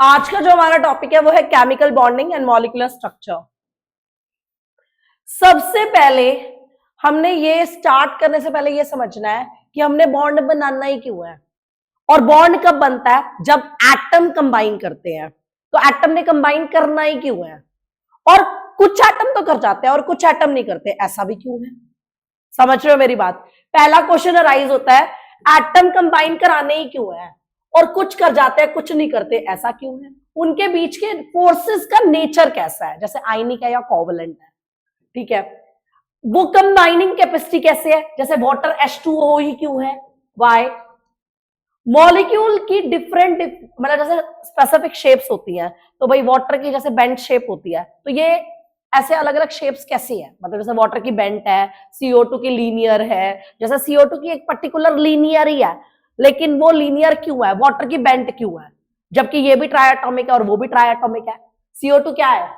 आज का जो हमारा टॉपिक है वो है chemical bonding and molecular structure. सबसे पहले हमने ये स्टार्ट करने से पहले ये समझना है कि हमने बॉन्ड बनाना ही क्यों है, और बॉन्ड कब बनता है? जब एटम कंबाइन करते हैं। तो एटम ने कंबाइन करना ही क्यों है? और कुछ एटम तो कर जाते हैं और कुछ एटम नहीं करते, ऐसा भी क्यों है? समझ रहे हो मेरी बात? पहला क्वेश्चन अराइज होता है, एटम कंबाइन कराने ही क्यों है और कुछ कर जाते हैं कुछ नहीं करते, ऐसा क्यों है? उनके बीच के फोर्सेस का नेचर कैसा है? जैसे आयनिक है या कोवलेंट है, ठीक है। वो कंबाइनिंग कैपेसिटी कैसे है? जैसे वाटर H2O ही क्यों है? वाई? मॉलिक्यूल की डिफरेंट मतलब जैसे स्पेसिफिक शेप्स होती हैं, तो भाई वाटर की जैसे बेंट शेप होती है, तो ये ऐसे अलग अलग शेप्स कैसी है? मतलब जैसे वाटर की बेंट है, CO2 की लीनियर है। जैसे CO2 की एक पर्टिकुलर लीनियर ही है, लेकिन वो लीनियर क्यों है? वाटर की बेंट क्यों है? जबकि ये भी ट्राइएटॉमिक है और वो भी ट्राइएटॉमिक है। CO2 क्या है?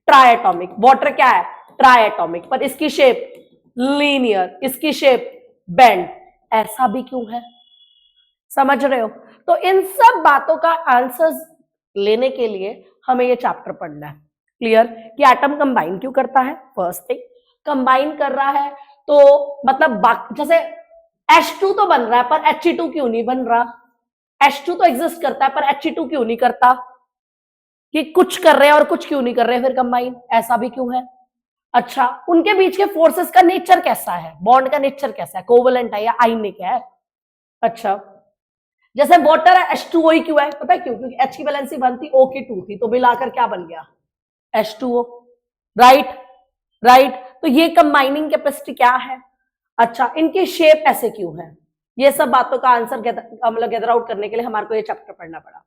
ट्राइएटॉमिक। वाटर क्या है? ट्राइएटॉमिक। पर इसकी शेप लीनियर, इसकी शेप बेंट, ऐसा भी क्यों है? समझ रहे हो? तो इन सब बातों का आंसर्स लेने के लिए हमें ये चैप्टर पढ़ना है। क्लियर? कि एटम कंबाइन क्यों करता है? फर्स्ट थिंग, कंबाइन कर रहा है तो मतलब जैसे H2 तो बन रहा है पर He2 क्यों नहीं बन रहा? H2 तो एग्जिस्ट करता है पर He2 क्यों नहीं करता? कि कुछ कर रहे हैं और कुछ क्यों नहीं कर रहे फिर कंबाइन, ऐसा भी क्यों है? अच्छा, उनके बीच के फोर्सेस का नेचर कैसा है? बॉन्ड का नेचर कैसा है? कोवलेंट है या आयनिक है? अच्छा, जैसे वाटर है H2O ही क्यों है? पता है क्यों? क्योंकि H की वैलेंसी 1 थी, O की 2 थी, तो मिलाकर क्या बन गया? H2O। राइट? राइट। तो ये कंबाइनिंग कैपेसिटी क्या है? अच्छा, इनकी शेप ऐसे क्यों है? ये सब बातों का आंसर मतलब गैदर आउट करने के लिए हमारे को ये चैप्टर पढ़ना पड़ा।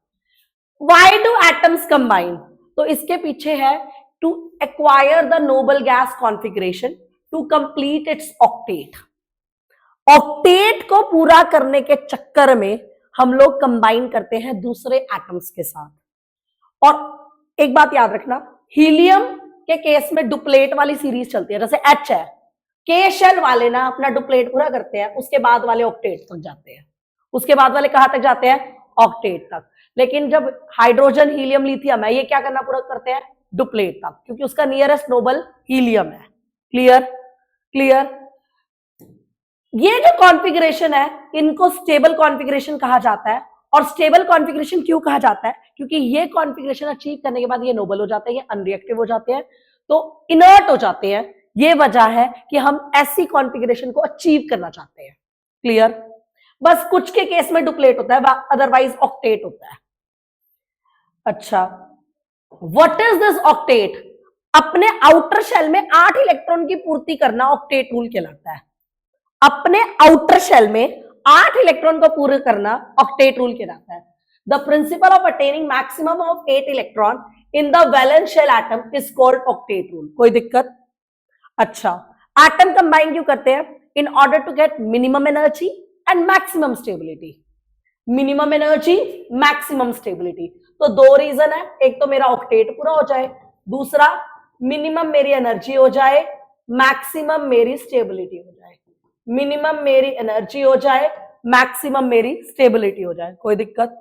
Why do atoms combine? तो इसके पीछे है to acquire the noble gas configuration to complete its octet। Octet को पूरा करने के चक्कर में हम लोग कंबाइन करते हैं दूसरे एटम्स के साथ। और एक बात याद रखना, हीलियम के केस में डुप्लेट वाली सीरीज चलती है। जैसे H है, के शेल वाले ना अपना डुप्लेट पूरा करते हैं, उसके बाद वाले ऑक्टेट तक जाते हैं। उसके बाद वाले कहां तक जाते हैं? ऑक्टेट तक। लेकिन जब हाइड्रोजन, हीलियम, लिथियम है, ये क्या करना पूरा करते हैं? डुप्लेट तक, क्योंकि उसका नियरेस्ट नोबल हीलियम है। क्लियर? क्लियर? ये जो कॉन्फ़िगरेशन है, इनको स्टेबल कॉन्फ़िगरेशन कहा जाता है। और स्टेबल कॉन्फ़िगरेशन क्यों कहा जाता है? क्योंकि ये कॉन्फ़िगरेशन अचीव करने के बाद ये नोबल हो जाते हैं, ये अनरिएक्टिव हो जाते हैं, तो इनर्ट हो जाते हैं। ये वजह है कि हम ऐसी कॉन्फ़िगरेशन को अचीव करना चाहते हैं। क्लियर? बस कुछ के केस में डुप्लेट होता है, अदरवाइज ऑक्टेट होता है। अच्छा, व्हाट इज दिस ऑक्टेट? अपने आउटर शेल में 8 इलेक्ट्रॉन की पूर्ति करना ऑक्टेट रूल कहलाता है। अपने आउटर शेल में 8 इलेक्ट्रॉन को पूरा करना ऑक्टेट रूल कहलाता है। The principle of attaining maximum of 8 electron in the valence shell atom is called octet rule. कोई दिक्कत? अच्छा, एटम कंबाइन क्यों करते हैं? In order to get minimum energy and maximum stability. Minimum energy, maximum stability. तो दो reason है, एक तो मेरा ऑक्टेट पूरा हो जाए, दूसरा मिनिमम मेरी एनर्जी हो जाए, मैक्सिमम मेरी स्टेबिलिटी हो जाए। मिनिमम मेरी एनर्जी हो जाए, मैक्सिमम मेरी स्टेबिलिटी हो जाए। कोई दिक्कत?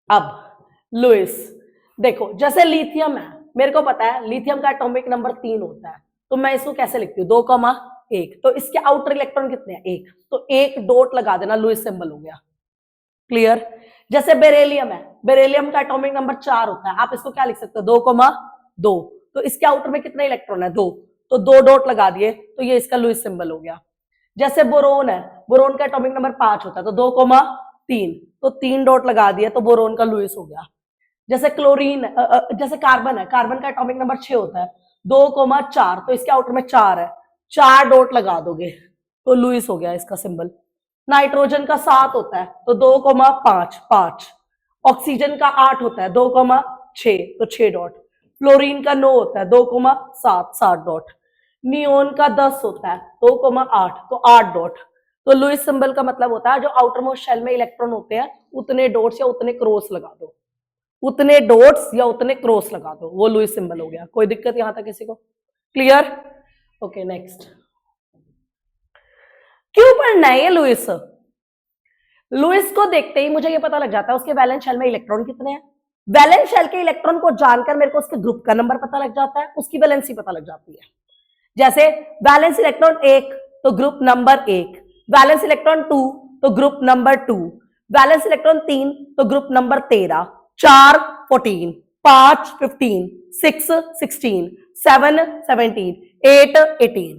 अब लुइस देखो, जैसे लिथियम है, मेरे को पता है लिथियम का एटॉमिक नंबर 3 होता है, तो मैं इसको कैसे लिखती हूँ? 2,1। तो इसके आउटर इलेक्ट्रॉन कितने हैं? 1। तो एक डॉट लगा देना, लुइस सिंबल हो गया। क्लियर? जैसे बेरेलियम है, बेरेलियम का एटॉमिक नंबर 4 होता है, आप इसको क्या लिख सकते हो? 2,2। तो इसके आउटर में कितने इलेक्ट्रॉन है? 2। तो 2 डॉट लगा दिए, तो ये इसका लुइस सिंबल हो गया। जैसे बोरोन है, बोरोन का एटॉमिक नंबर 5 होता है, तो 2,3। तो 3 डॉट लगा दिए, तो बोरोन का लुइस हो गया। जैसे क्लोरीन जैसे कार्बन है, कार्बन का एटॉमिक नंबर 6 होता है, 2,4। तो इसके आउटर में 4 है, 4 डॉट लगा दोगे तो लुइस हो गया इसका सिंबल। नाइट्रोजन का 7 होता है, तो 2,5। ऑक्सीजन का 8 होता है, 2,6। तो 6 डॉट। फ्लोरीन का 9 होता है, 2,7। 7 डॉट। नियोन का 10 होता है, 2,8। तो 8 डॉट। तो लुइस सिंबल का मतलब होता है जो आउटर मोस्ट शेल में इलेक्ट्रॉन होते हैं, उतने डॉट्स या उतने क्रॉस लगा दो, उतने डॉट्स या उतने क्रॉस लगा दो, वो लुइस सिंबल हो गया। कोई दिक्कत यहां तक किसी को? क्लियर? Okay, next. क्यों पढ़ना है ये लुइस? लुईस को देखते ही मुझे ये पता लग जाता है उसके वैलेंस शेल में इलेक्ट्रॉन कितने हैं। वैलेंस शेल के इलेक्ट्रॉन को जानकर मेरे को उसके ग्रुप का नंबर पता लग जाता है, उसकी वैलेंसी पता लग जाती है। जैसे वैलेंस इलेक्ट्रॉन 1 तो ग्रुप नंबर 1, वैलेंस इलेक्ट्रॉन 2 तो ग्रुप नंबर 2, वैलेंस इलेक्ट्रॉन 3 तो ग्रुप नंबर 13, 4 14, 5 15, 6 16, 7 17, 8 18।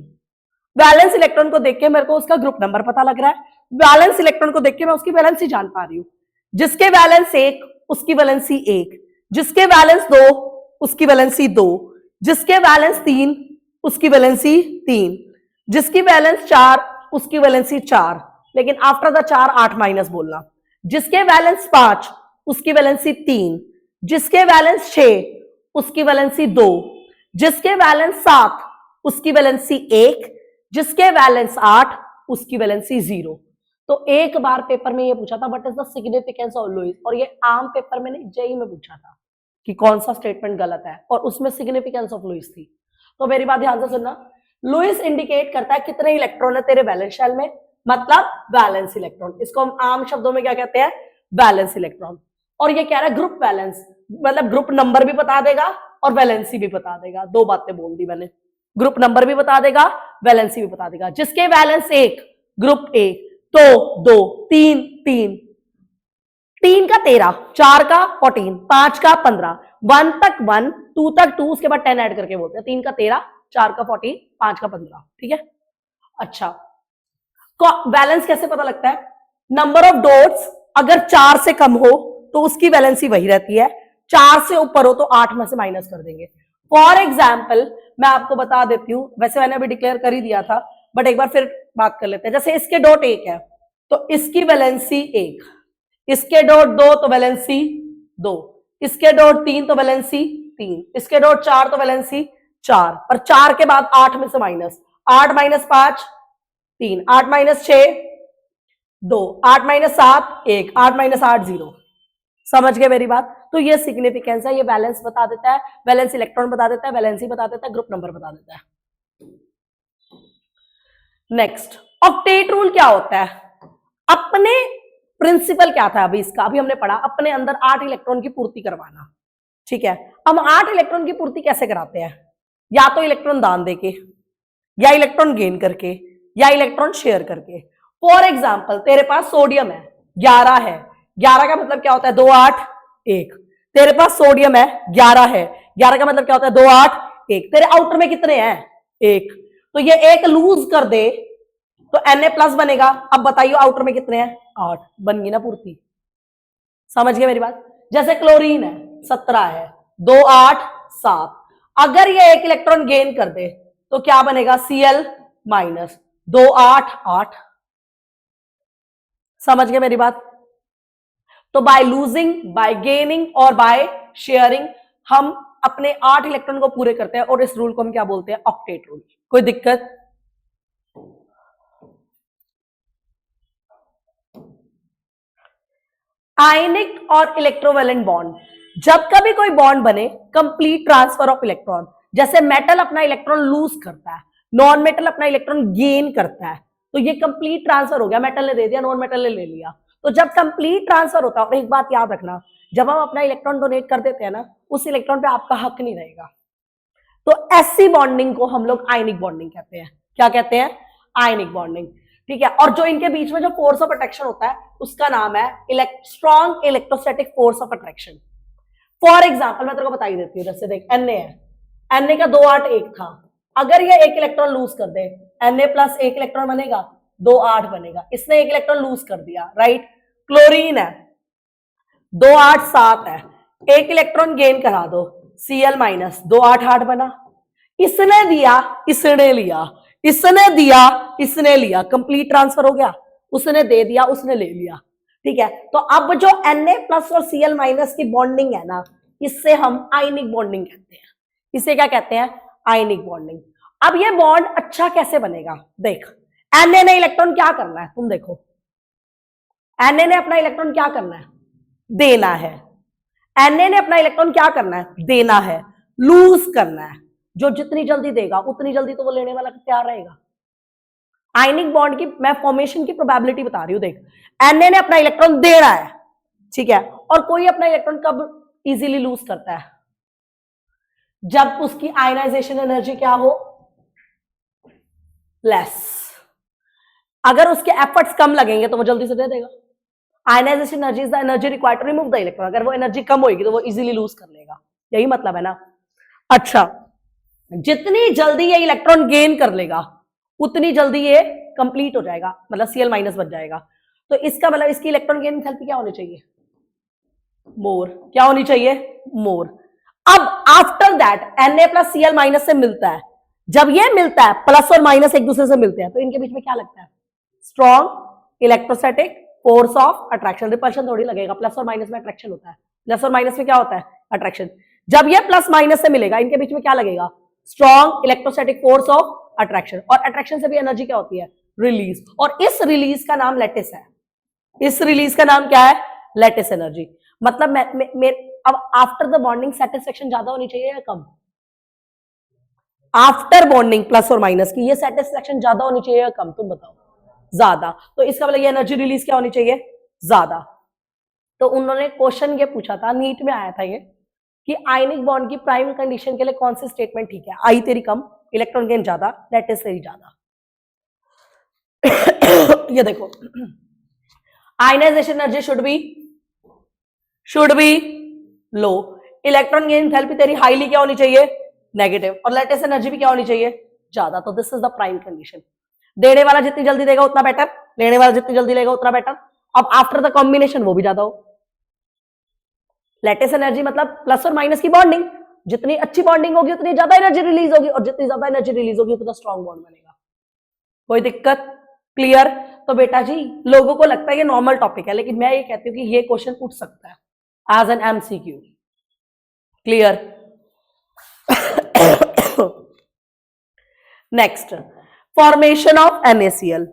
वैलेंस इलेक्ट्रॉन को देख के मेरे को उसका ग्रुप नंबर पता लग रहा है, वैलेंस इलेक्ट्रॉन को देख के मैं उसकी वैलेंसी जान पा रही हूं। जिसके वैलेंस 1 उसकी वैलेंसी 1, जिसके वैलेंस 2 उसकी वैलेंसी 2, जिसके वैलेंस 3 उसकी वैलेंसी 3, जिसकी वैलेंस 4 उसकी वैलेंसी 4, लेकिन आफ्टर द 4 8 माइनस बोलना। जिसके वैलेंस 5 उसकी वैलेंसी 3, जिसके वैलेंस 6 उसकी वैलेंसी 2, जिसके वैलेंस 7 उसकी वैलेंसी 1, जिसके वैलेंस 8 उसकी वैलेंसी 0। तो एक बार पेपर में ये पूछा था what is the significance of Lewis, और ये आम पेपर में नहीं जेईई में पूछा था कि कौन सा स्टेटमेंट गलत है, और उसमें सिग्निफिकेंस ऑफ लुईस थी। तो मेरी बात ध्यान से सुनना, लुईस इंडिकेट करता है कितने इलेक्ट्रॉन है तेरे वैलेंस शेल में, मतलब वैलेंस इलेक्ट्रॉन। इसको हम आम शब्दों में क्या कहते हैं, वैलेंस इलेक्ट्रॉन। और ये कह रहा है ग्रुप वैलेंस, मतलब ग्रुप नंबर भी बता देगा और वैलेंसी भी बता देगा। दो बातें बोल दी मैंने, ग्रुप नंबर भी बता देगा, वैलेंसी भी बता देगा। जिसके वैलेंस 1 ग्रुप ए तो 2 3 3, 3 का 13, 4 का 14, 5 का 15, 1 तक 1, 2 तक 2, उसके बाद 10 ऐड करके बोलते हैं। 3 का 13, 4 का 14, 5 का 15। ठीक है। अच्छा, बैलेंस कैसे पता लगता है, नंबर ऑफ डॉट्स अगर 4 से कम हो तो उसकी वैलेंसी वही रहती है, 4 से ऊपर हो तो 8 में से माइनस कर देंगे। फॉर एग्जाम्पल मैं आपको बता देती हूं, वैसे मैंने अभी डिक्लेयर कर ही दिया था बट एक बार फिर बात कर लेते हैं। जैसे इसके डॉट 1 है तो इसकी वैलेंसी 1, इसके डॉट 2 तो वैलेंसी 2, इसके डॉट 3 तो वैलेंसी 3, इसके डॉट 4 तो वैलेंसी 4, पर 4 के बाद 8 में से minus, 8 minus 5 3, 8 minus 6 2, 8 minus 7 1, 8 minus 8 0। समझ गए मेरी बात। तो ये सिग्निफिकेंस है, ये बैलेंस बता देता है, वैलेंस इलेक्ट्रॉन बता देता है, वैलेंसी बता देता है, ग्रुप नंबर बता देता है। नेक्स्ट, ऑक्टेट रूल क्या होता है, अपने प्रिंसिपल क्या था अभी इसका, अभी हमने पढ़ा अपने अंदर 8 इलेक्ट्रॉन की पूर्ति करवाना। ठीक है, हम 8 इलेक्ट्रॉन की पूर्ति कैसे कराते हैं, या तो इलेक्ट्रॉन दान देके, या इलेक्ट्रॉन गेन करके, या इलेक्ट्रॉन शेयर करके। फॉर एग्जाम्पल तेरे पास सोडियम है 11 है, 11 का मतलब क्या होता है 2 8 1। तेरे पास सोडियम है 11 है, 11 का मतलब क्या होता है 2 8 1। तेरे आउटर में कितने हैं 1, तो ये 1 लूज कर दे तो Na प्लस बनेगा। अब बताइए आउटर में कितने हैं 8, बन गई ना पूर्ति। समझ गए मेरी बात। जैसे क्लोरीन है 17 है, 2 8 7, अगर ये 1 इलेक्ट्रॉन गेन कर दे तो क्या बनेगा Cl माइनस 2 8 8। समझ गए मेरी बात। तो बाय लूजिंग, बाय गेनिंग और बाय शेयरिंग हम अपने 8 इलेक्ट्रॉन को पूरे करते हैं, और इस रूल को हम क्या बोलते हैं, ऑक्टेट रूल। कोई दिक्कत? आयनिक और इलेक्ट्रोवैलेंट बॉन्ड, जब कभी कोई बॉन्ड बने कंप्लीट ट्रांसफर ऑफ इलेक्ट्रॉन, जैसे मेटल अपना इलेक्ट्रॉन लूज करता है, नॉन मेटल अपना इलेक्ट्रॉन गेन करता है, तो ये कंप्लीट ट्रांसफर हो गया, मेटल ने दे दिया, नॉन मेटल ने ले लिया। तो जब कंप्लीट ट्रांसफर होता है, और एक बात याद रखना, जब हम अपना इलेक्ट्रॉन डोनेट कर देते हैं ना, उस इलेक्ट्रॉन पे आपका हक नहीं रहेगा। तो ऐसी बॉन्डिंग को हम लोग आयनिक बॉन्डिंग कहते हैं। क्या कहते हैं, आयनिक बॉन्डिंग। ठीक है, और जो इनके बीच में जो फोर्स ऑफ अट्रैक्शन होता है उसका नाम है strong electrostatic force of attraction. For example मैं तेरे को बता ही देती हूँ, जैसे देख Na है, Na का 2 8 1 था, अगर ये 1 इलेक्ट्रॉन लूज कर दे Na प्लस 1 इलेक्ट्रॉन बनेगा 2 8 बनेगा, इसने 1 इलेक्ट्रॉन लूज कर दिया, राइट। क्लोरीन है 2 8 7 है, 1 इलेक्ट्रॉन गेन करा दो, Cl माइनस 2 8 8 बना। इसने दिया, इसने लिया, इसने दिया, इसने लिया, कंप्लीट ट्रांसफर हो गया। उसने दे दिया, उसने ले लिया। ठीक है, तो अब जो Na प्लस और Cl माइनस की बॉन्डिंग है ना, इससे हम आयनिक बॉन्डिंग कहते हैं। इसे क्या कहते हैं, आयनिक बॉन्डिंग। अब ये बॉन्ड अच्छा कैसे बनेगा, देख Na ने इलेक्ट्रॉन क्या करना है, तुम देखो Na ने अपना इलेक्ट्रॉन क्या करना है, देना है। Na ने अपना इलेक्ट्रॉन क्या करना है, देना है, लूज करना है। जो जितनी जल्दी देगा उतनी जल्दी तो वो लेने वाला तैयार रहेगा। आयनिक बॉन्ड की मैं फॉर्मेशन की प्रोबेबिलिटी बता रही हूं, देख Na ने अपना इलेक्ट्रॉन दे रहा है, ठीक है, और कोई अपना इलेक्ट्रॉन कब इजीली लूज करता है? जब उसकी आयनाइजेशन एनर्जी क्या हो, लेस। अगर उसके एफर्ट्स कम लगेंगे तो वो जल्दी से दे देगा। Ionisation energy is the energy required to remove the electron. अगर वो एनर्जी कम होगी तो वो इजीली लूज कर लेगा, यही मतलब है ना। अच्छा, जितनी जल्दी ये इलेक्ट्रॉन गेन कर लेगा उतनी जल्दी ये कंप्लीट हो जाएगा, मतलब Cl माइनस बन जाएगा। तो इसका मतलब इसकी इलेक्ट्रॉन गेन एंथैल्पी क्या होनी चाहिए? मोर। क्या होनी चाहिए? मोर। अब after that Na plus Cl minus से मिलता है, जब ये मिलता है प्लस और माइनस एक दूसरे से मिलते हैं तो इनके बीच में क्या लगता है? Strong electrostatic force of attraction. Repulsion थोड़ी लगेगा, प्लस और माइनस में अट्रैक्शन होता है, प्लस और माइनस में क्या होता है? अट्रैक्शन। जब ये प्लस माइनस से मिलेगा इनके बीच में क्या लगेगा? Strong electrostatic force of attraction. और अट्रैक्शन से भी एनर्जी क्या होती है? रिलीज। और इस रिलीज का नाम लैटिस है। इस रिलीज का नाम क्या है? Lattice energy. मतलब अब आफ्टर द बॉन्डिंग सेटिस्फेक्शन ज्यादा होनी चाहिए या कम? आफ्टर बॉन्डिंग प्लस और माइनस की ये सेटिस्फेक्शन ज्यादा होनी चाहिए या कम? तुम बताओ। ज्यादा। तो इसका मतलब ये एनर्जी रिलीज क्या होनी चाहिए? ज्यादा। तो उन्होंने क्वेश्चन ये पूछा था, नीट में आया था ये, कि आयनिक बॉन्ड की प्राइम कंडीशन के लिए कौन सी स्टेटमेंट ठीक है? आई तेरी कम, इलेक्ट्रॉन गेन ज्यादा, लैटिस तेरी ज्यादा। ये देखो, ionisation energy should be low, electron gain enthalpy तेरी हाईली क्या होनी चाहिए? नेगेटिव, और लैटिस एनर्जी भी क्या होनी चाहिए? ज्यादा। तो this is the prime condition. देने वाला जितनी जल्दी देगा उतना बेटर, लेने वाला जितनी जल्दी लेगा उतना बेटर। अब आफ्टर द कॉम्बिनेशन वो भी ज्यादा हो। लैटिस एनर्जी मतलब प्लस और माइनस की बॉन्डिंग, जितनी अच्छी बॉन्डिंग होगी उतनी ज्यादा एनर्जी रिलीज होगी, और जितनी ज्यादा एनर्जी रिलीज होगी उतना स्ट्रॉन्ग बॉन्ड बनेगा। कोई दिक्कत? क्लियर? तो बेटा जी, लोगों को लगता है ये नॉर्मल टॉपिक है, लेकिन मैं ये कहती हूँ कि ये क्वेश्चन उठ सकता है as an MCQ। Clear? Next, formation of NaCl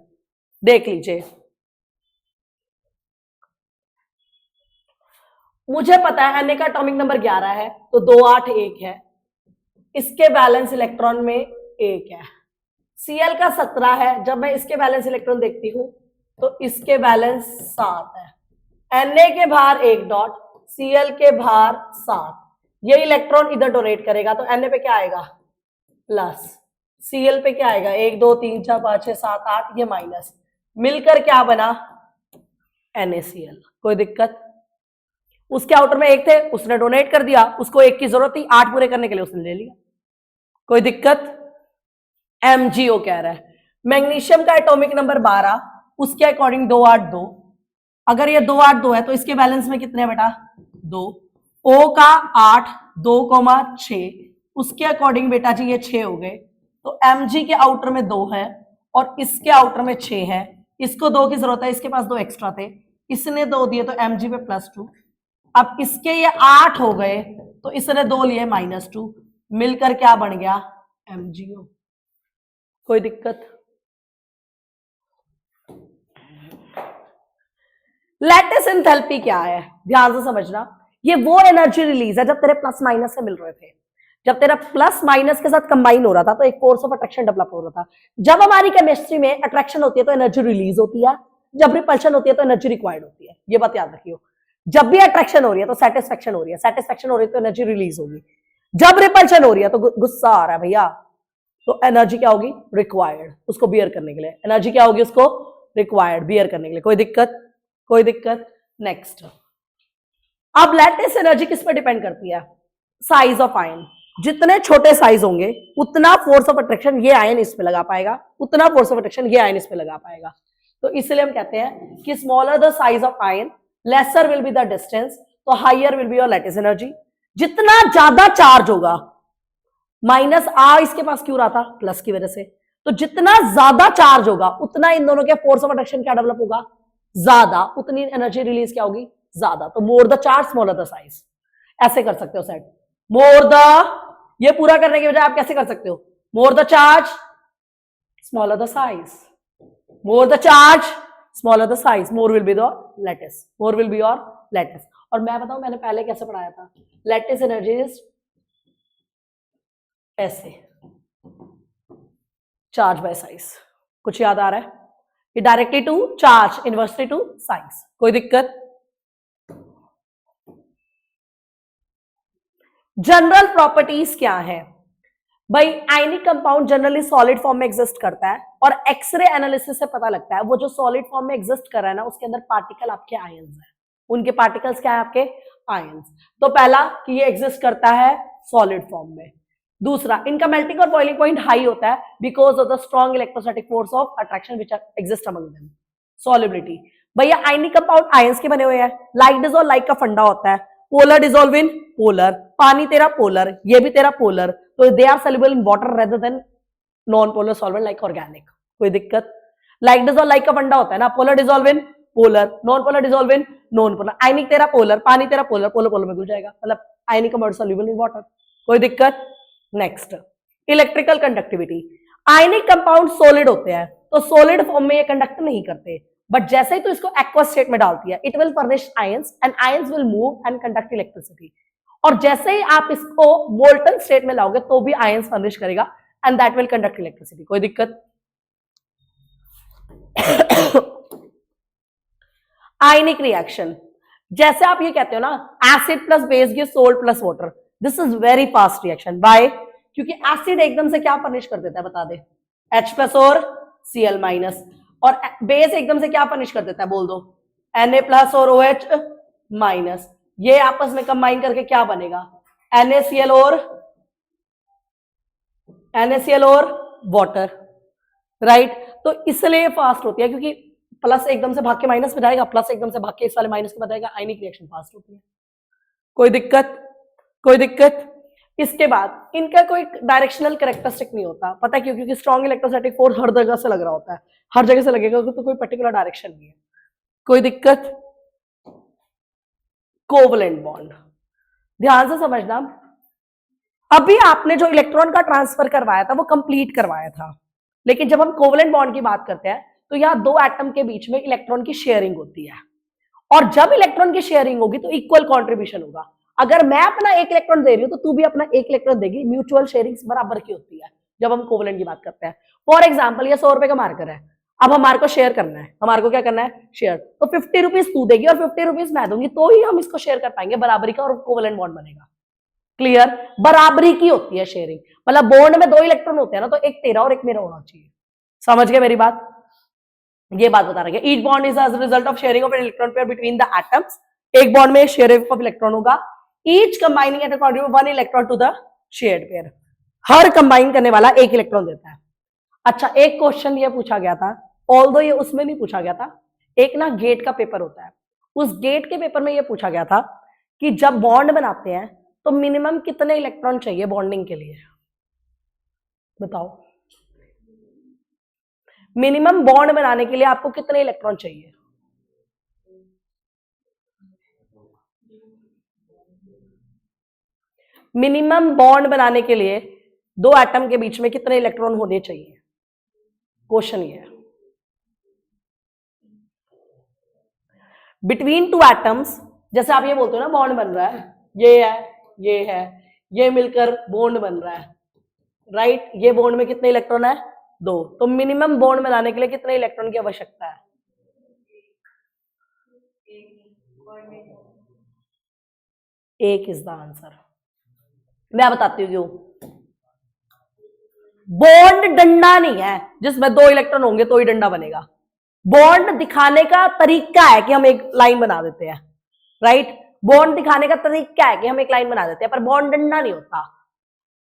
देख लीजिए। मुझे पता है Na का एटॉमिक नंबर 11 है, तो 2 8 1 है, इसके बैलेंस इलेक्ट्रॉन में 1 है। Cl का 17 है, जब मैं इसके बैलेंस इलेक्ट्रॉन देखती हूं तो इसके बैलेंस 7 है। Na के बाहर 1 डॉट, Cl के बाहर 7। ये इलेक्ट्रॉन इधर डोनेट करेगा तो Na पे क्या आएगा? प्लस। Cl पे क्या आएगा? 1 2 3 4 5 6 7 8, ये माइनस। मिलकर क्या बना? NaCl। कोई दिक्कत? उसके आउटर में 1 थे, उसने डोनेट कर दिया, उसको 1 की जरूरत थी, 8 पूरे करने के लिए उसने ले लिया। कोई दिक्कत? MgO कह रहा है। मैग्नीशियम का एटॉमिक नंबर 12, उसके अकॉर्डिंग 2 8 2। अगर ये 2 8 2 है तो इसके बैलेंस में कितने बेटा? 2। O का 8 2,6, उसके अकॉर्डिंग बेटा जी ये 6 हो गए। तो Mg के आउटर में 2 है और इसके आउटर में 6 है। इसको 2 की जरूरत है, इसके पास 2 एक्स्ट्रा थे, इसने 2 दिए तो Mg पे +2। अब इसके ये 8 हो गए तो इसने 2 लिए -2, मिलकर क्या बन गया? MgO। कोई दिक्कत? लैटिस एंथैल्पी क्या है? ध्यान से समझना। ये वो एनर्जी रिलीज है जब तेरे प्लस माइनस से मिल रहे थे, जब तेरा प्लस माइनस के साथ कंबाइन हो रहा था तो एक फोर्स ऑफ अट्रैक्शन डेवलप हो रहा था। जब हमारी केमिस्ट्री में अट्रैक्शन होती है तो एनर्जी रिलीज होती है, जब रिपल्शन होती है तो एनर्जी रिक्वायर्ड होती है। ये बात याद रखियो। जब भी अट्रैक्शन हो रही है तो सेटिस्फेक्शन हो रही है, सेटिस्फेक्शन हो रही है तो एनर्जी रिलीज होगी। जब रिपल्शन हो रही है तो गुस्सा आ रहा है भैया, तो एनर्जी क्या होगी? रिक्वायर्ड, उसको बियर करने के लिए। एनर्जी क्या होगी? उसको रिक्वायर्ड, बियर करने के लिए। कोई दिक्कत? कोई दिक्कत? नेक्स्ट, अब लैटिस एनर्जी किस पर डिपेंड करती है? Size of ion. जितने छोटे साइज होंगे उतना फोर्स ऑफ अट्रैक्शन ये आयन इस पे लगा पाएगा, उतना फोर्स ऑफ अट्रैक्शन ये आयन इस पे लगा पाएगा। तो इसलिए हम कहते हैं कि smaller the size of ion, lesser will be the distance, तो higher will be your lattice energy. जितना ज्यादा चार्ज होगा, माइनस आ इसके पास क्यों रहा था? प्लस की वजह से। तो जितना ज्यादा चार्ज होगा उतना इन दोनों के फोर्स ऑफ अट्रैक्शन क्या डेवलप होगा? ज्यादा, उतनी एनर्जी रिलीज क्या होगी? ज्यादा। तो मोर the charge smaller the size. ऐसे कर सकते हो सेट। मोर द, ये पूरा करने की बजाय आप कैसे कर सकते हो? More the charge smaller the size, more the charge smaller the size, more will be the lattice, more will be your lattice. और मैं बताऊं मैंने पहले कैसे पढ़ाया था? लैटिस एनर्जी ऐसे, चार्ज बाय साइज। कुछ याद आ रहा है? ये directly to charge, inversely to size, कोई दिक्कत? जनरल प्रॉपर्टीज क्या है भाई? Ionic compound generally solid form में एग्जिस्ट करता है और एक्सरे एनालिसिस से पता लगता है वो जो सॉलिड फॉर्म में एग्जिस्ट कर रहा है ना, उसके अंदर पार्टिकल आपके आयंस है। उनके पार्टिकल्स क्या है? आपके आयंस। तो पहला कि ये एग्जिस्ट करता है सॉलिड फॉर्म में। दूसरा, इनका मेल्टिंग और बॉइलिंग पॉइंट हाई होता है because of the strong electrostatic force of attraction which exist among them. Solubility, भैया आयनिक कंपाउंड आयंस के बने हुए हैं। लाइक डिसॉल्व लाइक का फंडा होता है। पोलर डिसॉल्व इन पोलर, पानी तेरा पोलर, ये भी तेरा पोलर, तो they are soluble in water rather than non polar solvent like organic, कोई दिक्कत? लाइक डिसॉल्व लाइक का फंडा होता है ना, polar dissolve in polar, non polar dissolve in non polar. Ionic तेरा पोलर, पानी तेरा पोलर, पोलर पोलर में घुल जाएगा, मतलब ionic compound soluble in water, कोई दिक्कत? Next, electrical conductivity. Ionic compound solid होते हैं तो सॉलिड फॉर्म में ये कंडक्ट नहीं करते, बट जैसे ही तो इसको एक्वस स्टेट में डालती है, it will furnish ions and ions will move and conduct electricity. और जैसे ही आप इसको मोल्टन स्टेट में लाओगे तो भी आयंस फर्निश करेगा and that will conduct electricity, कोई दिक्कत? आयनिक रिएक्शन, जैसे आप ये कहते हो ना acid plus base gives salt plus water, this is very fast reaction. बाय, क्योंकि एसिड एकदम से क्या फर्निश कर देता है बता दे? H प्लस और Cl माइनस। और बेस एकदम से क्या फर्निश कर देता है बोल दो? Na प्लस और OH माइनस। ये आपस में कंबाइन करके क्या बनेगा? NaCl और वाटर, राइट? तो इसलिए फास्ट होती है क्योंकि प्लस एकदम से भाग के माइनस में जाएगा, प्लस एकदम से भाग के इस वाले माइनस में जाएगा, आयनिक रिएक्शन फास्ट होती है, कोई दिक्कत? कोई दिक्कत? इसके बाद इनका कोई डायरेक्शनल कैरेक्टरिस्टिक नहीं होता, पता है क्यों? क्योंकि स्ट्रॉन्ग इलेक्ट्रोस्टैटिक फोर्स हर जगह से लग रहा होता है, हर जगह से लगेगा तो कोई पर्टिकुलर डायरेक्शन नहीं है, कोई दिक्कत? कोवलेंट बॉन्ड, ध्यान से समझना, अभी आपने जो इलेक्ट्रॉन का ट्रांसफर करवाया था वो कंप्लीट करवाया था, लेकिन जब हम कोवलेंट बॉन्ड की बात करते हैं तो यहां दो एटम के बीच में इलेक्ट्रॉन की शेयरिंग होती है, और जब इलेक्ट्रॉन की शेयरिंग होगी तो इक्वल कॉन्ट्रीब्यूशन होगा। अगर मैं अपना एक इलेक्ट्रॉन दे रही हूं तो तू भी अपना एक इलेक्ट्रॉन देगी, म्यूचुअल शेयरिंग बराबर की होती है जब हम कोवलेंट की बात करते हैं। फॉर एग्जाम्पल, ये 100 रुपए का मार्कर है, अब हमारे को शेयर करना है, हमारे को क्या करना है? शेयर। तो 50 रुपीज तू देगी और 50 रुपीज मैं दूंगी, तो ही हम इसको शेयर कर पाएंगे, बराबरी का, और कोवलेंट बॉन्ड बनेगा। क्लियर? बराबरी की होती है शेयरिंग, मतलब बॉन्ड में दो इलेक्ट्रॉन होते हैं ना, तो एक तेरा और एक मेरा होना चाहिए। समझ गए मेरी बात? ये बात बता रहे हैं। Each bond is as result of sharing of an electron pair between the atoms. एक बॉन्ड में शेयरिंग ऑफ इलेक्ट्रॉन होगा, each combining atom contribute one electron to the shared pair. हर कंबाइन करने वाला एक इलेक्ट्रॉन देता है। अच्छा, एक क्वेश्चन ये पूछा गया था, ऑल्दो ये उसमें नहीं पूछा गया था, एक ना गेट का पेपर होता है, उस गेट के पेपर में ये पूछा गया था कि जब बॉन्ड बनाते हैं तो मिनिमम कितने इलेक्ट्रॉन चाहिए बॉन्डिंग के लिए? बताओ, मिनिमम बॉन्ड बनाने के लिए आपको कितने इलेक्ट्रॉन चाहिए? मिनिमम बॉन्ड बनाने के लिए दो एटम के बीच में कितने इलेक्ट्रॉन होने चाहिए? क्वेश्चन ये है। बिटवीन टू एटम्स, जैसे आप ये बोलते हो ना बॉन्ड बन रहा है, ये है, ये है, ये मिलकर बॉन्ड बन रहा है, राइट? ये बॉन्ड में कितने इलेक्ट्रॉन है? दो। तो मिनिमम बॉन्ड बनाने के लिए कितने इलेक्ट्रॉन की आवश्यकता है? एक इज द आंसर। मैं बताती हूँ क्यों। बॉन्ड डंडा नहीं है जिसमें दो इलेक्ट्रॉन होंगे तो ही डंडा बनेगा। बॉन्ड दिखाने का तरीका है कि हम एक लाइन बना देते हैं, राइट? बॉन्ड दिखाने का तरीका है कि हम एक लाइन बना देते हैं, पर बॉन्ड डंडा नहीं होता।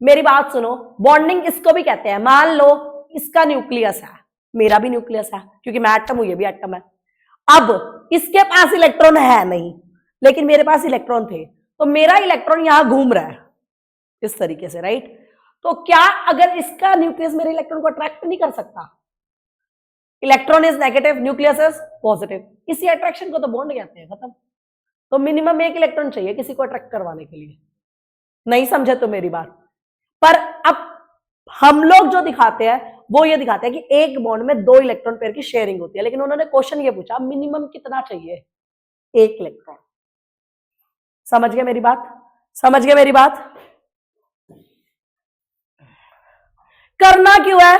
मेरी बात सुनो, बॉन्डिंग इसको भी कहते हैं। मान लो इसका न्यूक्लियस है, मेरा भी न्यूक्लियस है, क्योंकि मैं एटम हूं, ये भी एटम है। अब इसके पास इलेक्ट्रॉन है नहीं, लेकिन मेरे पास इलेक्ट्रॉन थे, तो मेरा इलेक्ट्रॉन यहां घूम रहा है इस तरीके से, राइट? तो क्या अगर इसका न्यूक्लियस मेरे इलेक्ट्रॉन को अट्रैक्ट नहीं कर सकता? Electron is negative, nucleus is positive, इसी अट्रैक्शन को तो बॉन्ड कहते हैं। खत्म। तो मिनिमम एक इलेक्ट्रॉन चाहिए किसी को अट्रैक्ट करवाने के लिए। नहीं समझे तो मेरी बात? पर अब हम लोग जो दिखाते हैं वो ये दिखाते हैं कि एक बॉन्ड में दो इलेक्ट्रॉन पेयर की शेयरिंग होती है, लेकिन उन्होंने क्वेश्चन ये पूछा मिनिमम कितना चाहिए? एक इलेक्ट्रॉन। समझ गए मेरी बात? समझ गए मेरी बात? करना क्यों है?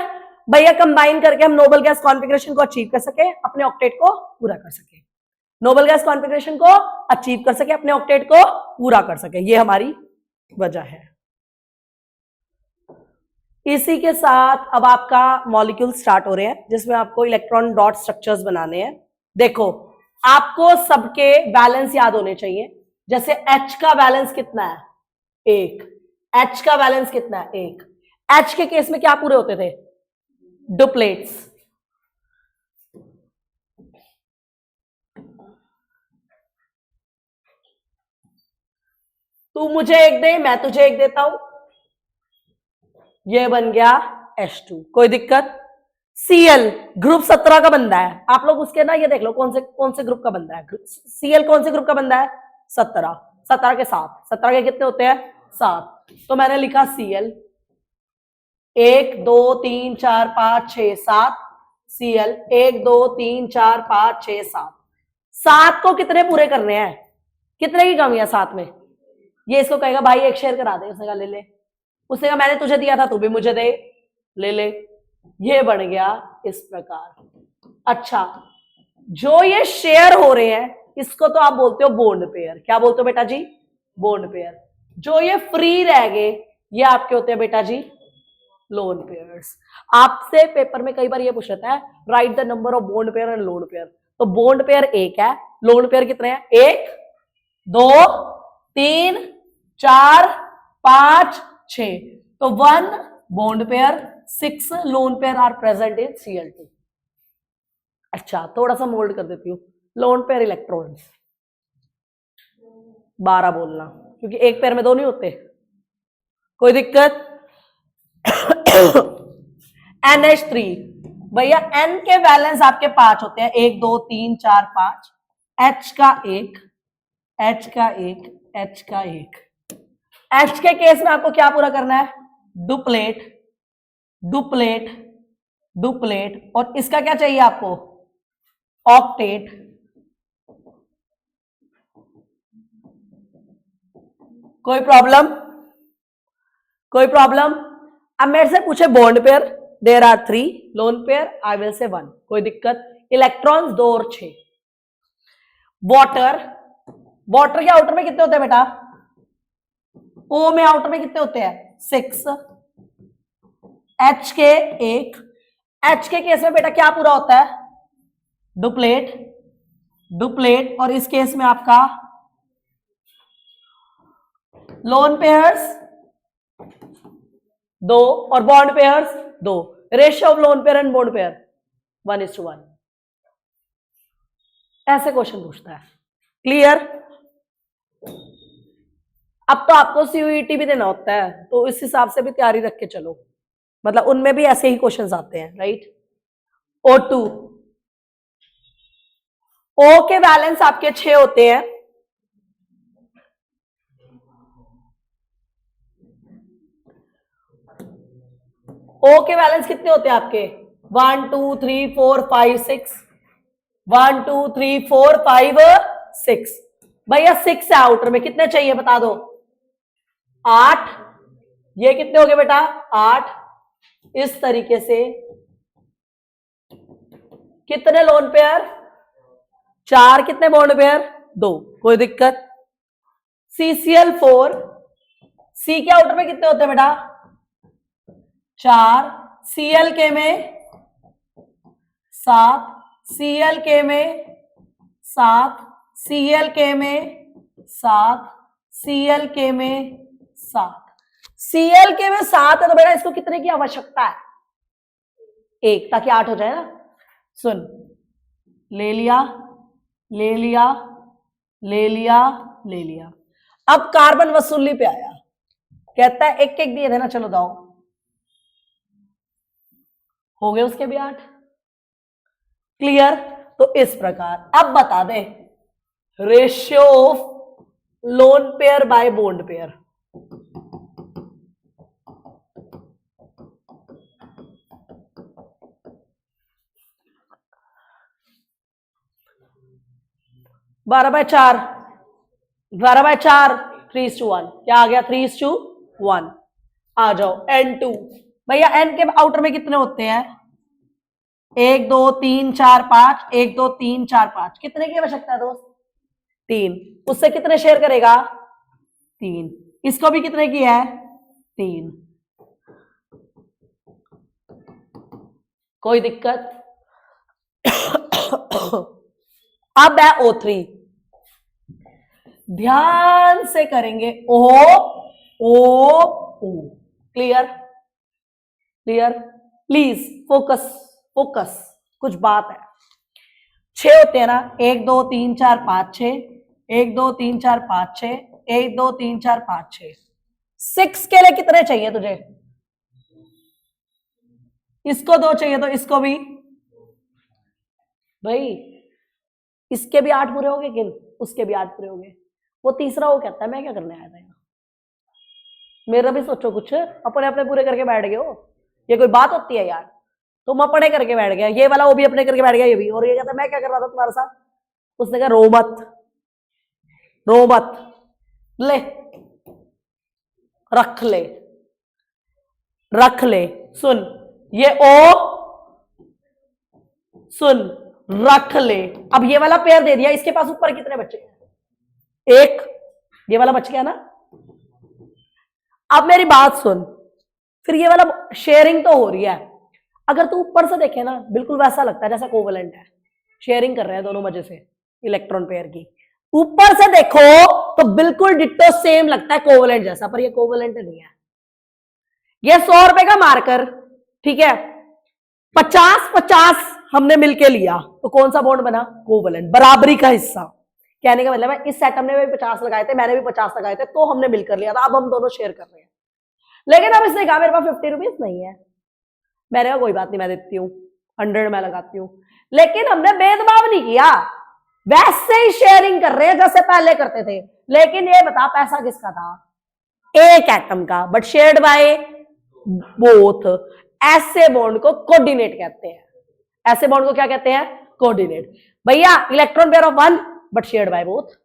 भैया कंबाइन करके हम नोबल गैस कॉन्फ़िगरेशन को अचीव कर सके, अपने ऑक्टेट को पूरा कर सके, नोबल गैस कॉन्फ़िगरेशन को अचीव कर सके, अपने ऑक्टेट को पूरा कर सके, ये हमारी वजह है। इसी के साथ अब आपका मॉलिक्यूल स्टार्ट हो रहे हैं जिसमें आपको इलेक्ट्रॉन डॉट स्ट्रक्चर्स बनाने हैं। देखो आपको सबके बैलेंस याद होने चाहिए। जैसे H का बैलेंस कितना है? 1। H का बैलेंस कितना है? 1। H के केस में क्या पूरे होते थे? डुप्लेट्स। तू मुझे एक दे, मैं तुझे एक देता हूं, ये बन गया H2। कोई दिक्कत? Cl ग्रुप 17 का बंदा है। आप लोग उसके ना ये देख लो कौन से ग्रुप का बंदा है। Cl कौन से ग्रुप का बंदा है? 17। 17 के 7, 17 के कितने होते हैं? 7। तो मैंने लिखा Cl 1 2 3 4 5 6 7। Cl 1 2 3 4 5 6 7। 7 को कितने पूरे करने हैं? कितने की कमी है 7 में? ये इसको कहेगा भाई एक शेयर करा दे। उसने कहा ले ले। उसने कहा मैंने तुझे दिया था तू भी मुझे दे, ले ले। ये बन गया इस प्रकार। अच्छा, जो ये शेयर हो रहे हैं इसको तो आप बोलते हो बॉन्ड पेयर। क्या बोलते हो बेटा जी? Bond pair. जो ये फ्री रह गए ये आपके होते हैं बेटा जी लोन पेयर्स। आपसे पेपर में कई बार ये पूछ लेता है right the number of bond pair and lone pair. तो बॉन्ड पेयर 1 है, लोन पेयर कितने हैं? 1 2 3 4 5 6। तो 1 bond pair, 6 lone pair are present in Cl2। अच्छा, थोड़ा सा मोल्ड कर देती हूँ। लोन पेयर इलेक्ट्रॉन्स 12 बोलना, क्योंकि एक पेयर में 2 नहीं होते। कोई दिक्कत? NH3 भैया N के बैलेंस आपके 5 होते हैं, 1 2 3 4 5। H का 1, H का 1, H का 1। H के केस में आपको क्या पूरा करना है? Duplet duplet duplet. और इसका क्या चाहिए आपको? ऑक्टेट। कोई प्रॉब्लम? कोई प्रॉब्लम? अब मेरे से पूछे bond pair, there are 3, lone pair I will say 1। कोई दिक्कत? इलेक्ट्रॉन्स 2 और 6। वाटर, वाटर के आउटर में कितने होते हैं बेटा? O में आउटर में कितने होते हैं? 6। H के 1। H के केस में बेटा क्या पूरा होता है? Duplet duplet. और इस केस में आपका लोन पेयर्स 2 और bond pairs 2। Ratio of lone pair and bond pair 1:1। ऐसे क्वेश्चन पूछता है। क्लियर? अब तो आपको CUET भी देना होता है, तो इस हिसाब से भी तैयारी रख के चलो। मतलब उनमें भी ऐसे ही क्वेश्चंस आते हैं, राइट? O2, O के बैलेंस आपके 6 होते हैं। O के बैलेंस कितने होते हैं आपके? 1 2 3 4 5 6। 1 2 3 4 5 6। भैया 6 है आउटर में, कितने चाहिए बता दो? 8। ये कितने हो गए बेटा? 8। इस तरीके से कितने लोन पेयर? 4। कितने बॉन्ड पेयर? 2। कोई दिक्कत? CCl4, C के आउटर में कितने होते हैं बेटा? 4। Cl में 7। Cl में 7। Cl में 7। Cl में 7। Cl में 7 है तो बेटा इसको कितने की आवश्यकता है? 1, ताकि 8 हो जाए ना। सुन, ले लिया ले लिया ले लिया ले लिया। अब कार्बन वसूली पे आया, कहता है एक एक दिए थे ना, चलो दाओ। हो गए उसके भी 8। क्लियर? तो इस प्रकार अब बता दे ratio of lone pair by bond pair. बारह बाय चार 3:1। क्या आ गया? 3:1। आ जाओ N2। भैया एन के आउटर में कितने होते हैं? 1 2 3 4 5, 1 2 3 4 5, कितने की आवश्यकता है दोस्त? 3। उससे कितने शेयर करेगा? 3। इसको भी कितने की है? 3। कोई दिक्कत? अब है O3, ध्यान से करेंगे। O O O, clear? Clear? Please focus, focus, कुछ बात है। 6 होते हैं ना, 1 2 3 4 5 6, 1 2 3 4 5 6, 1 2 3 4 5 6। 6 के लिए कितने चाहिए तुझे? इसको 2 चाहिए तो इसको भी भाई, इसके भी 8 पूरे हो गए, किन उसके भी 8 पूरे हो गए। वो तीसरा वो कहता है मैं क्या करने आया था यहाँ? मेरा भी सोचो कुछ, अपने अपने पूरे करके बैठ गए हो, ये कोई बात होती है यार? तुम अपने करके बैठ गया, ये वाला वो भी अपने करके बैठ गया, ये भी, और ये कहता मैं क्या कर रहा था तुम्हारे साथ? उसने कहा रो मत, रो मत, ले रख ले, रख ले। सुन, ये ओ, सुन, रख ले। अब ये वाला पेयर दे दिया, इसके पास ऊपर कितने बच्चे हैं? 1, ये वाला बच गया ना। अब मेरी बात सुन, फिर ये वाला शेयरिंग तो हो रही है, अगर तू ऊपर से देखे ना, बिल्कुल वैसा लगता है जैसा कोवेलेंट है, शेयरिंग कर रहे हैं दोनों मजे से इलेक्ट्रॉन पेयर की। ऊपर से देखो तो बिल्कुल डिट्टो सेम लगता है कोवेलेंट जैसा, पर ये कोवेलेंट नहीं है। ये 100 रुपए का मार्कर, ठीक है, 50-50 हमने मिलके लिया, तो कौन सा बॉन्ड बना? कोवेलेंट, बराबरी का हिस्सा। कहने का मतलब है इस सेट हमने भी 50 लगाए थे, मैंने भी 50 लगाए थे, तो हमने मिलकर लिया था, अब हम दोनों शेयर कर रहे हैं। लेकिन अब इसने कहा मेरे पास 50 रुपीज नहीं है, मैंने कहा कोई बात नहीं मैं देती हूँ, 100 मैं लगाती हूँ। लेकिन हमने भेदभाव नहीं किया, वैसे ही शेयरिंग कर रहे हैं जैसे पहले करते थे। लेकिन ये बता पैसा किसका था? एक एटम का, बट शेयर्ड बाय बोथ। ऐसे बॉन्ड को कोऑर्डिनेट कहते हैं, ऐसे बॉन्ड को क्या कहते हैं? कोऑर्डिनेट। भैया electron pair of one but shared by both.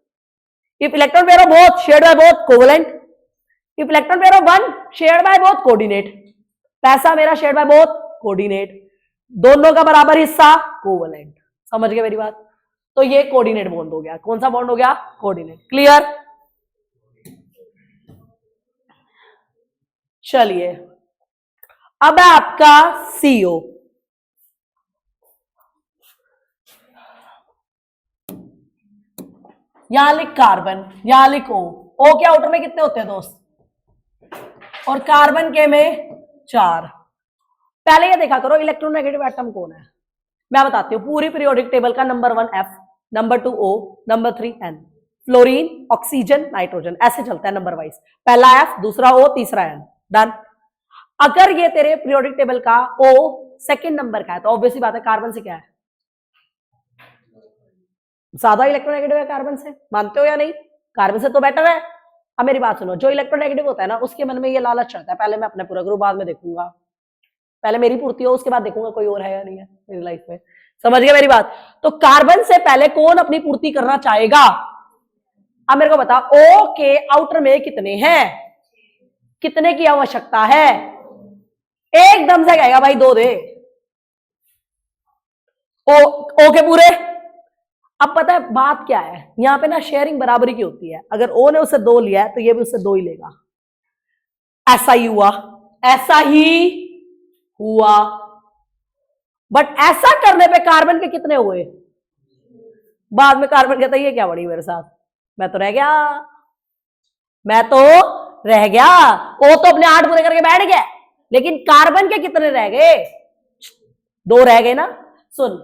If electron pair of both shared by both, covalent. If electron pair of one shared by both, coordinate. पैसा मेरा शेयर्ड बाय बोथ, कोऑर्डिनेट। दोनों का बराबर हिस्सा, covalent. समझ गए मेरी बात? तो ये कोऑर्डिनेट बॉन्ड हो गया। कौन सा बॉन्ड हो गया? कोऑर्डिनेट। क्लियर? चलिए, अब है आपका CO। यहां लिख कार्बन, यहां लिख O के आउटर में कितने होते हैं दोस्त? और कार्बन के में 4। पहले ये देखा करो इलेक्ट्रोनेगेटिव एटम कौन है, मैं बताती हूँ। पूरी पीरियोडिक टेबल का number 1 F, number 2 O, number 3 N। Fluorine, oxygen, nitrogen, ऐसे चलता है नंबर वाइज। पहला F, दूसरा O, तीसरा N। डन। अगर ये तेरे पीरियोडिक टेबल का O सेकंड नंबर का है, तो ऑब्वियसली बात है कार्बन से क्या है? ज्यादा इलेक्ट्रोनेगेटिव है कार्बन से, मानते हो या नहीं? कार्बन से तो बेटर है। अब मेरी बात सुनो, जो इलेक्ट्रोनेगेटिव होता है ना, उसके मन में ये लालच रहता है, पहले मैं अपने पूरा करूं, बाद में देखूंगा, पहले मेरी पूर्ति हो, उसके बाद देखूंगा कोई और है या नहीं है मेरी लाइफ में। समझ गए मेरी बात? तो कार्बन से पहले कौन अपनी पूर्ति करना चाहेगा? अब मेरे को बता, O के आउटर में कितने हैं, कितने की आवश्यकता है? एकदम से कहेगा भाई 2 दे। O के पूरे। अब पता है बात क्या है, यहां पे ना शेयरिंग बराबरी की होती है। अगर O ने उससे 2 लिया है तो ये भी उससे 2 ही लेगा। ऐसा ही हुआ, ऐसा ही हुआ। बट ऐसा करने पे कार्बन के कितने हुए? बाद में कार्बन कहता है ये क्या बड़ी मेरे साथ, मैं तो रह गया, मैं तो रह गया। O तो अपने 8 पूरे करके बैठ गया, लेकिन कार्बन के कितने रह गए? 2 रह गए ना। सुन,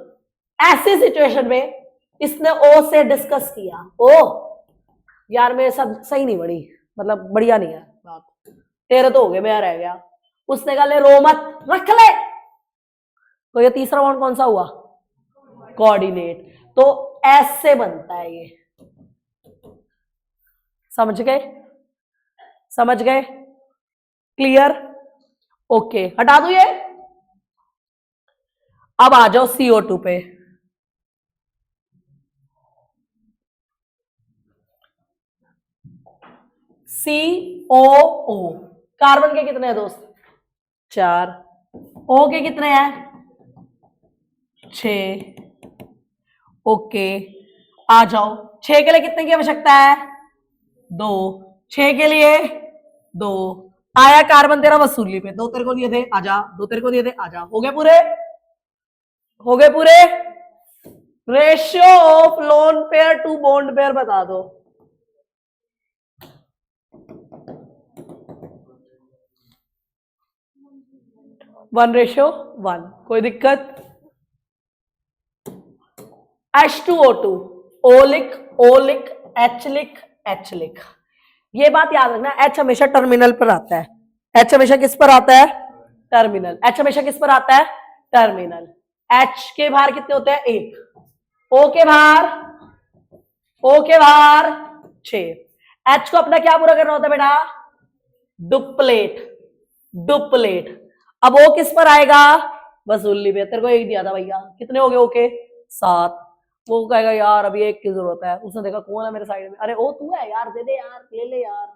ऐसी सिचुएशन में इसने O से डिस्कस किया, ओ यार मेरे साथ सही नहीं बड़ी, मतलब बढ़िया नहीं है बात, तेरे तो हो गए, मेरा रह गया। उसने कहा ले रो मत, रख ले। तो ये तीसरा बॉन्ड कौन सा हुआ? कोऑर्डिनेट। तो ऐसे बनता है ये। समझ गए? समझ गए? क्लियर? ओके, हटा दू ये। अब आ जाओ CO2 पे। COO, कार्बन के कितने हैं दोस्त? 4, O के कितने हैं 6, ओके आ जाओ। 6 के लिए कितने की आवश्यकता है 2, 6 के लिए 2 आया कार्बन तेरा वसूली पे, 2 तेरे को दिए थे आजा, 2 तेरे को दिए थे आजा, हो गए पूरे, हो गए पूरे। Ratio of lone pair to bond pair बता दो। वन रेशियो वन, कोई दिक्कत। H2O2 O लिख, O लिख, H लिख, H लिख। ये बात याद रखना, H हमेशा टर्मिनल पर आता है। H हमेशा किस पर आता है टर्मिनल। H हमेशा किस पर आता है टर्मिनल। H के बाहर कितने होते हैं 1, O के बाहर, O के बाहर 6। H को अपना क्या पूरा करना होता है बेटा डुप्लेट, डुप्लेट। अब O किस पर आएगा वसूली पे, तेरे को 1 दिया था भैया, कितने हो गए ओके 7। वो कहेगा यार अभी 1 की जरूरत है, उसने देखा कौन है मेरे साइड में, अरे ओ तू है यार, दे दे यार, ले ले यार।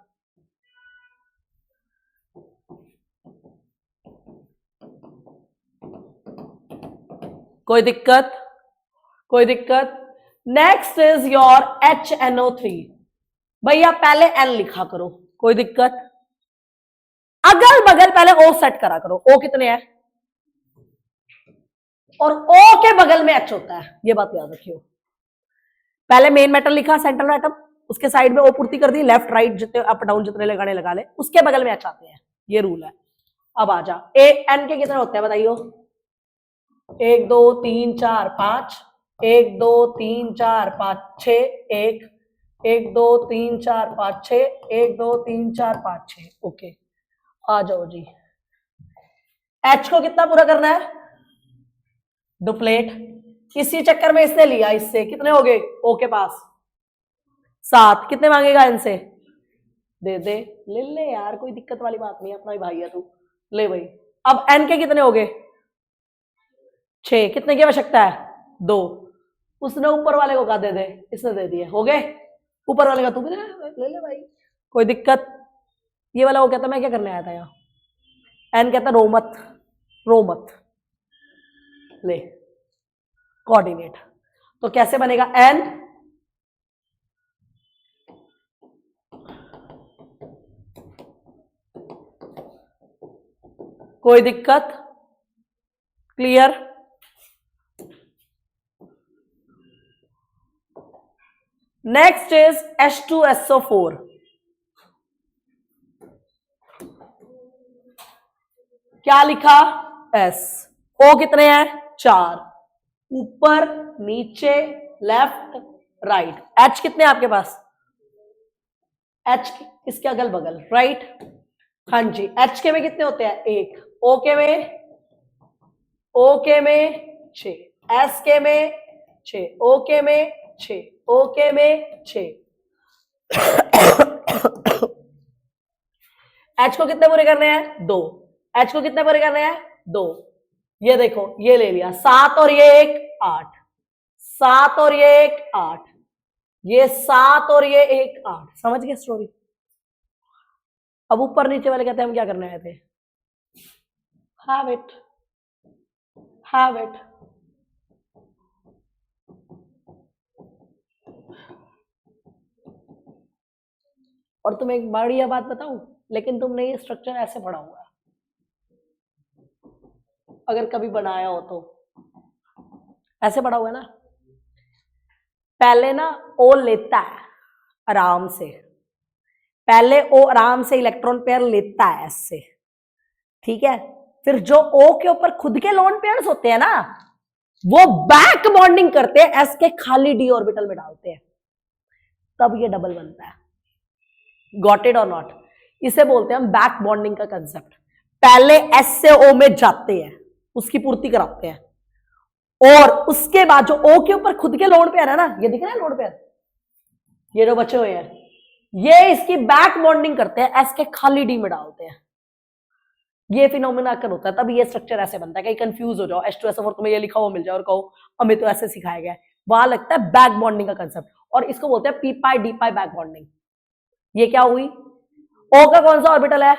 कोई दिक्कत, कोई दिक्कत। Next is your HNO3। भैया पहले N लिखा करो, कोई दिक्कत। अगल बगल पहले O सेट करा करो। O कितने हैं और O के बगल में H होता है, ये बात याद रखियो। पहले मेन मेटल लिखा सेंट्रल एटम, उसके साइड में O पूर्ति कर दी, लेफ्ट राइट जितने अप डाउन जितने लगाने लगा ले, उसके बगल में H आते हैं, ये रूल है। अब आ जा N के कितने होते हैं बताइयो 1 2 3 4 5, 1 2 3 4 5 6, 1 1 2 3 4 5 6, 1 2 3 4 5 6, ओके आ जाओ जी। H को कितना पूरा करना है डुप्लेट, इसी चक्कर में इसने लिया, इससे कितने हो गए O के पास 7, कितने मांगेगा इनसे दे दे, ले ले यार, कोई दिक्कत वाली बात नहीं, अपना ही भाई है तू, ले भाई। अब N के कितने हो गए 6, कितने की आवश्यकता है 2, उसने ऊपर वाले को कहा दे दे, इसने दे दिए, हो गए। ऊपर वाले का तू भी ले ले भाई, कोई दिक्कत। ये वाला वो कहता मैं क्या करने आया था यहाँ, N कहता रो मत, रो मत, ले कोऑर्डिनेट। तो कैसे बनेगा N कोई दिक्कत, क्लियर। Next is H2SO4। क्या लिखा S, O कितने हैं 4, ऊपर नीचे लेफ्ट राइट। H कितने आपके पास H इसके अगल बगल राइट, हाँ जी। H के में कितने होते हैं 1, O के में 6, S के में 6, O के में 6, O के में 6। H को कितने पूरे करने हैं 2, H को कितने पूरे करने हैं 2, ये देखो ये ले लिया 7 और ये 1 8, 7 और ये 1 8, ये 7 और ये 1 8, समझ गए स्टोरी। अब ऊपर नीचे वाले कहते हैं हम क्या करने आए थे, हैव इट, हैव इट। और तुम्हें एक बढ़िया बात बताऊं, लेकिन तुमने ये स्ट्रक्चर ऐसे पढ़ा हुआ है, अगर कभी बनाया हो तो ऐसे पढ़ा हुआ है ना। पहले ना O लेता है आराम से, पहले O आराम से इलेक्ट्रॉन पेयर लेता है ऐसे, ठीक है। फिर जो O के ऊपर खुद के लोन पेयर्स होते हैं ना, वो बैक बॉन्डिंग करते हैं, S के खाली d ऑर्बिटल में डालते हैं, तब ये डबल बनता है। गॉट इट और नॉट, इसे बोलते हैं हम बैक बॉन्डिंग का कंसेप्ट। पहले S से O में जाते हैं, उसकी पूर्ति कराते हैं, और उसके बाद जो O के ऊपर खुद के लोन पेयर है ना, ये दिख रहा है लोन पेयर, ये जो बचे हुए हैं, ये इसकी बैक बॉन्डिंग करते हैं, S के खाली d में डालते हैं। ये फिनोमेना कर होता है, तब ये स्ट्रक्चर ऐसे बनता है। कहीं कंफ्यूज हो जाओ, H2SO4 तुम्हें ये लिखा हुआ मिल जाए और कहो हमें तो ऐसे सिखाया गया है, वहां लगता है बैक बॉन्डिंग का कंसेप्ट, और इसको बोलते हैं p पाई d पाई बैक बॉन्डिंग। ये क्या हुई, O का कौन सा ऑर्बिटल है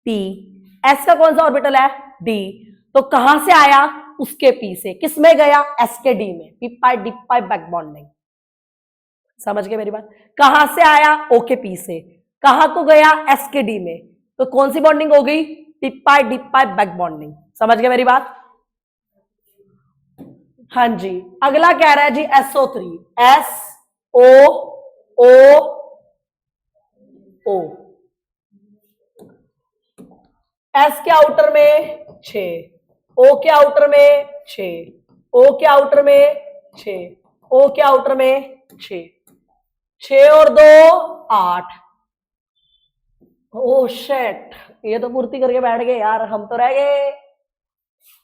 P, एस का कौन सा ऑर्बिटल है? डी। तो कहां से आया? उसके पी से। किस में गया? एस के डी में। पी पाई डी पाई बैक बॉन्डिंग। समझ गए मेरी बात? कहां से आया? ओ के पी से। कहां को गया? एस के डी में। तो कौन सी बॉन्डिंग हो गई? पी पाई डी पाई बैक बॉन्डिंग। समझ गए मेरी बात? हाँ जी। अगला कह रहा है जी SO3। SO एस के आउटर में 6, ओ के आउटर में 6, ओ के आउटर में 6, ओ के आउटर में 6, 6 और 2 8। ओ शेट, ये तो पूर्ति करके बैठ गए यार, हम तो रह गए।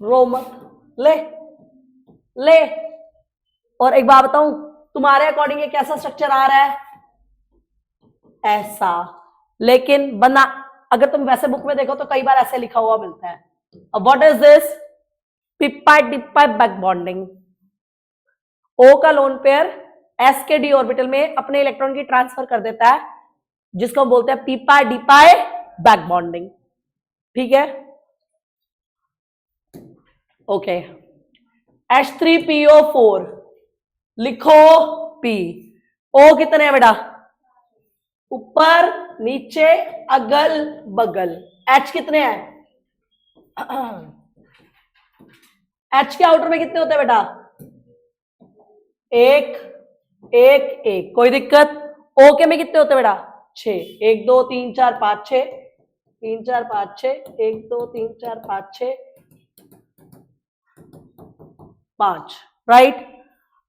रो मत, ले ले। और एक बात बताऊं, तुम्हारे अकॉर्डिंग ये कैसा स्ट्रक्चर आ रहा है? ऐसा। लेकिन बना, अगर तुम वैसे बुक में देखो तो कई बार ऐसे लिखा हुआ मिलता है। अब what is this? P pi d pi back bonding. O का लोन पेयर एस के डी ऑर्बिटल में अपने इलेक्ट्रॉन की ट्रांसफर कर देता है, जिसको हम बोलते हैं पीपाई डिपाई बैक बॉन्डिंग। ठीक है, ओके। H3PO4 लिखो P। O कितने हैं बेटा? ऊपर नीचे अगल बगल। H कितने हैं? H के आउटर में कितने होते हैं बेटा? एक एक एक। कोई दिक्कत? O के में कितने होते हैं बेटा? 6। 1 2 3 4 5 6, 3 4 5 6, 1 2 3 4 5 6 5। राइट,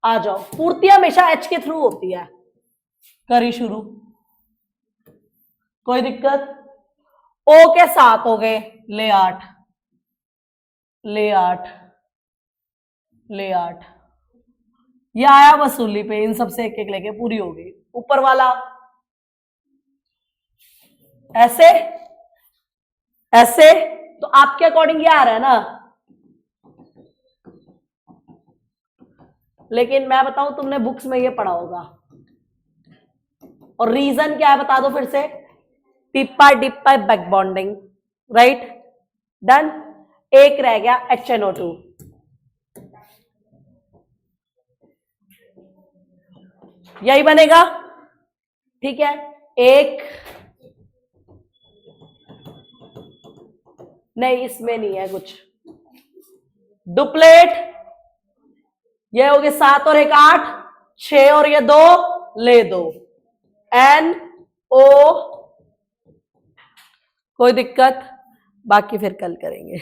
आ जाओ। पूर्ति हमेशा H के थ्रू होती है। करी शुरू, कोई दिक्कत? O के 7 हो गए, ले 8, ले 8, ले 8। ये आया वसूली पे, इन सबसे एक एक लेके पूरी हो गई। ऊपर वाला ऐसे ऐसे, तो आपके अकॉर्डिंग ये आ रहा है ना। लेकिन मैं बताऊं, तुमने बुक्स में ये पढ़ा होगा। और रीजन क्या है बता दो फिर से? P pi d pi back bonding. Right, done. एक रह गया HNO2। यही बनेगा, ठीक है। एक नहीं, इसमें नहीं है कुछ। डुप्लेट, ये हो गए 7 और 1 8, 6 और ये 2 ले 2, NO। कोई दिक्कत? बाकी फिर कल करेंगे।